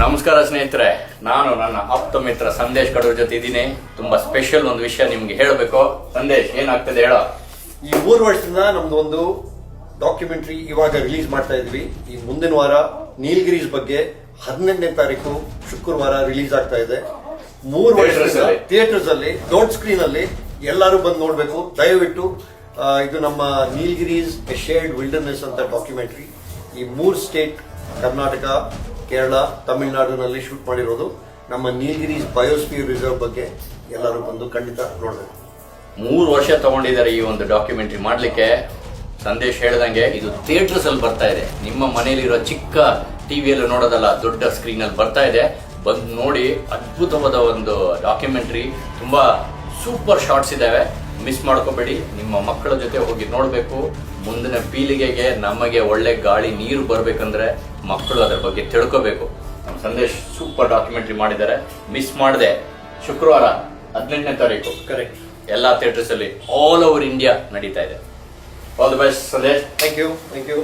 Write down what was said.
ನಮಸ್ಕಾರ ಸ್ನೇಹಿತರೆ, ನಾನು ನನ್ನ ಆಪ್ತ ಮಿತ್ರ ಸಂದೇಶ್ ಕಡೂರ್ ಜೊತೆ ಇದ್ದೀನಿ. ತುಂಬಾ ಸ್ಪೆಷಲ್ ಒಂದು ವಿಷಯ ನಿಮ್ಗೆ ಹೇಳಬೇಕು. ಸಂದೇಶ್, ಏನಾಗ್ತದೆ ಹೇಳೋ? ಈ 3 ವರ್ಷದಿಂದ ನಮ್ದು ಒಂದು ಡಾಕ್ಯುಮೆಂಟ್ರಿ ಇವಾಗ ರಿಲೀಸ್ ಮಾಡ್ತಾ ಇದ್ವಿ. ಈ ಮುಂದಿನ ವಾರ ನೀಲಗಿರೀಸ್ ಬಗ್ಗೆ 18ನೇ ತಾರೀಕು ಶುಕ್ರವಾರ ರಿಲೀಸ್ ಆಗ್ತಾ ಇದೆ. 3 ವರ್ಷದಿಂದ ಥಿಯೇಟರ್ಸ್ ಅಲ್ಲಿ ದೊಡ್ಡ ಸ್ಕ್ರೀನ್ ಅಲ್ಲಿ ಎಲ್ಲರೂ ಬಂದು ನೋಡ್ಬೇಕು. ದಯವಿಟ್ಟು ಇದು ನಮ್ಮ ನೀಲಗಿರೀಸ್ ಎ ಶೇರ್ಡ್ ವಿಲ್ಡರ್ನೆಸ್ ಅಂತ ಡಾಕ್ಯುಮೆಂಟ್ರಿ. ಈ 3 ಸ್ಟೇಟ್, ಕರ್ನಾಟಕ, ಕೇರಳ, ತಮಿಳುನಾಡಿನಲ್ಲಿ ಶೂಟ್ ಮಾಡಿರೋದು. ನಮ್ಮ ನೀಲಗಿರೀಸ್ ಬಯೋಸ್ಫಿಯರ್ ರಿಸರ್ವ್ ಬಗ್ಗೆ ಎಲ್ಲರೂ ಬಂದು ಖಂಡಿತ ನೋಡಬೇಕು. 3 ವರ್ಷ ತಗೊಂಡಿದ್ದಾರೆ ಈ ಒಂದು ಡಾಕ್ಯುಮೆಂಟ್ರಿ ಮಾಡ್ಲಿಕ್ಕೆ. ಸಂದೇಶ್ ಹೇಳ್ದಂಗೆ ಇದು ಥಿಯೇಟರ್ಸ್ ಅಲ್ಲಿ ಬರ್ತಾ ಇದೆ. ನಿಮ್ಮ ಮನೆಯಲ್ಲಿರೋ ಚಿಕ್ಕ ಟಿವಿಯಲ್ಲಿ ನೋಡೋದಲ್ಲ, ದೊಡ್ಡ ಸ್ಕ್ರೀನ್ ಅಲ್ಲಿ ಬರ್ತಾ ಇದೆ. ಬಂದು ನೋಡಿ. ಅದ್ಭುತವಾದ ಒಂದು ಡಾಕ್ಯುಮೆಂಟ್ರಿ. ತುಂಬಾ ಸೂಪರ್ ಶಾರ್ಟ್ಸ್ ಇದಾವೆ. ಮಿಸ್ ಮಾಡ್ಕೋಬೇಡಿ. ನಿಮ್ಮ ಮಕ್ಕಳ ಜೊತೆ ಹೋಗಿ ನೋಡಬೇಕು. ಮುಂದಿನ ಪೀಳಿಗೆಗೆ ನಮಗೆ ಒಳ್ಳೆ ಗಾಳಿ ನೀರು ಬರ್ಬೇಕಂದ್ರೆ ಮಕ್ಕಳು ಅದರ ಬಗ್ಗೆ ತಿಳ್ಕೋಬೇಕು. ನಮ್ಮ ಸಂದೇಶ್ ಸೂಪರ್ ಡಾಕ್ಯುಮೆಂಟ್ರಿ ಮಾಡಿದ್ದಾರೆ. ಮಿಸ್ ಮಾಡದೆ ಶುಕ್ರವಾರ 18ನೇ ತಾರೀಕು ಕರೆಕ್ಟ್ ಎಲ್ಲಾ ಥಿಯೇಟರ್ಸ್ ಅಲ್ಲಿ ಆಲ್ ಓವರ್ ಇಂಡಿಯಾ ನಡೀತಾ ಇದೆ. All the best Sandesh. Thank you.